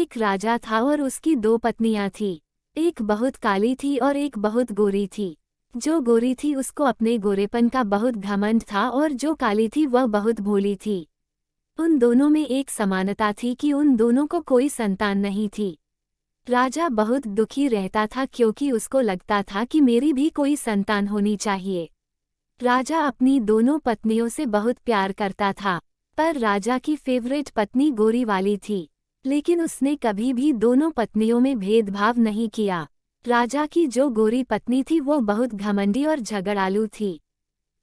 एक राजा था और उसकी दो पत्नियां थी। एक बहुत काली थी और एक बहुत गोरी थी। जो गोरी थी उसको अपने गोरेपन का बहुत घमंड था और जो काली थी वह बहुत भोली थी। उन दोनों में एक समानता थी कि उन दोनों को कोई संतान नहीं थी। राजा बहुत दुखी रहता था क्योंकि उसको लगता था कि मेरी भी कोई संतान होनी चाहिए। राजा अपनी दोनों पत्नियों से बहुत प्यार करता था, पर राजा की फेवरेट पत्नी गोरी वाली थी। लेकिन उसने कभी भी दोनों पत्नियों में भेदभाव नहीं किया। राजा की जो गोरी पत्नी थी वो बहुत घमंडी और झगड़ालू थी।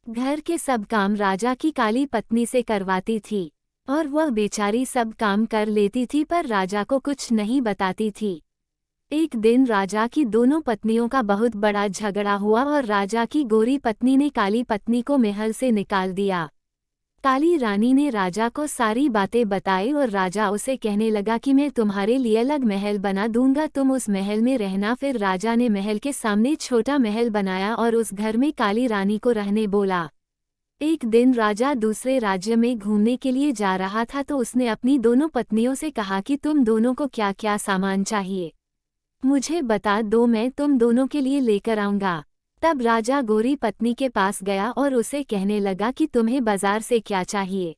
घर के सब काम राजा की काली पत्नी से करवाती थी और वह बेचारी सब काम कर लेती थी पर राजा को कुछ नहीं बताती थी। एक दिन राजा की दोनों पत्नियों का बहुत बड़ा झगड़ा हुआ और राजा की गोरी पत्नी ने काली पत्नी को महल से निकाल दिया। काली रानी ने राजा को सारी बातें बताई और राजा उसे कहने लगा कि मैं तुम्हारे लिए अलग महल बना दूंगा, तुम उस महल में रहना। फिर राजा ने महल के सामने छोटा महल बनाया और उस घर में काली रानी को रहने बोला। एक दिन राजा दूसरे राज्य में घूमने के लिए जा रहा था तो उसने अपनी दोनों पत्नियों से कहा कि तुम दोनों को क्या क्या सामान चाहिए, मुझे बता दो, मैं तुम दोनों के लिए लेकर आऊंगा। तब राजा गोरी पत्नी के पास गया और उसे कहने लगा कि तुम्हें बाजार से क्या चाहिए।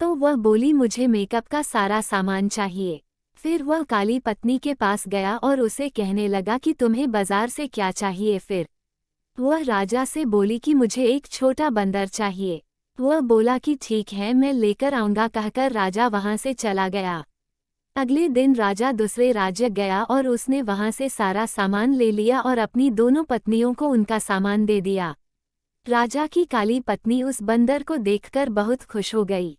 तो वह बोली मुझे मेकअप का सारा सामान चाहिए। फिर वह काली पत्नी के पास गया और उसे कहने लगा कि तुम्हें बाजार से क्या चाहिए। फिर वह राजा से बोली कि मुझे एक छोटा बंदर चाहिए। वह बोला कि ठीक है, मैं लेकर आऊंगा कहकर राजा वहां से चला गया। अगले दिन राजा दूसरे राज्य गया और उसने वहां से सारा सामान ले लिया और अपनी दोनों पत्नियों को उनका सामान दे दिया। राजा की काली पत्नी उस बंदर को देखकर बहुत खुश हो गई।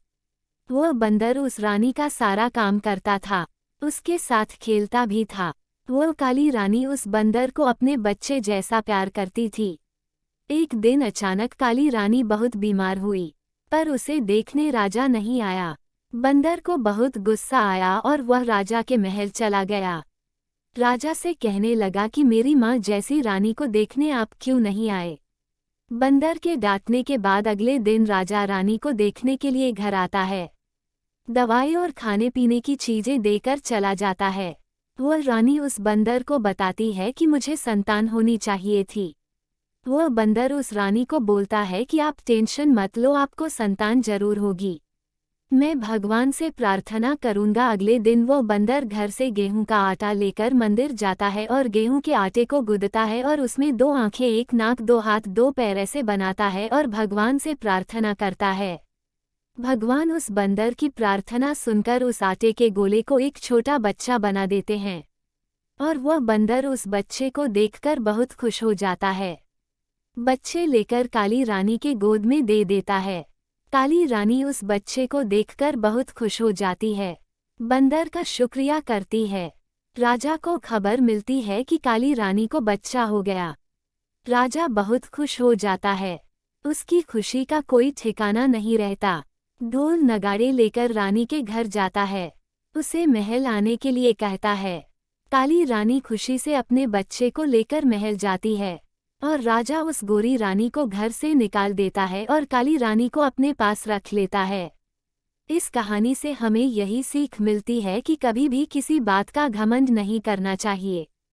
वह बंदर उस रानी का सारा काम करता था, उसके साथ खेलता भी था। वह काली रानी उस बंदर को अपने बच्चे जैसा प्यार करती थी। एक दिन अचानक काली रानी बहुत बीमार हुई, पर उसे देखने राजा नहीं आया। बंदर को बहुत गुस्सा आया और वह राजा के महल चला गया। राजा से कहने लगा कि मेरी माँ जैसी रानी को देखने आप क्यों नहीं आए। बंदर के डांटने के बाद अगले दिन राजा रानी को देखने के लिए घर आता है। दवाई और खाने पीने की चीजें देकर चला जाता है। वह रानी उस बंदर को बताती है कि मुझे संतान होनी चाहिए थी। वह बंदर उस रानी को बोलता है कि आप टेंशन मत लो, आपको संतान जरूर होगी, मैं भगवान से प्रार्थना करूंगा। अगले दिन वो बंदर घर से गेहूं का आटा लेकर मंदिर जाता है और गेहूं के आटे को गूंदता है और उसमें 2 आंखें, 1 नाक, 2 हाथ, 2 पैर ऐसे बनाता है और भगवान से प्रार्थना करता है। भगवान उस बंदर की प्रार्थना सुनकर उस आटे के गोले को एक छोटा बच्चा बना देते हैं और वह बंदर उस बच्चे को देखकर बहुत खुश हो जाता है। बच्चे लेकर काली रानी के गोद में दे देता है। काली रानी उस बच्चे को देखकर बहुत खुश हो जाती है, बंदर का शुक्रिया करती है। राजा को खबर मिलती है कि काली रानी को बच्चा हो गया। राजा बहुत खुश हो जाता है, उसकी खुशी का कोई ठिकाना नहीं रहता। ढोल नगाड़े लेकर रानी के घर जाता है, उसे महल आने के लिए कहता है। काली रानी खुशी से अपने बच्चे को लेकर महल जाती है और राजा उस गोरी रानी को घर से निकाल देता है और काली रानी को अपने पास रख लेता है। इस कहानी से हमें यही सीख मिलती है कि कभी भी किसी बात का घमंड नहीं करना चाहिए।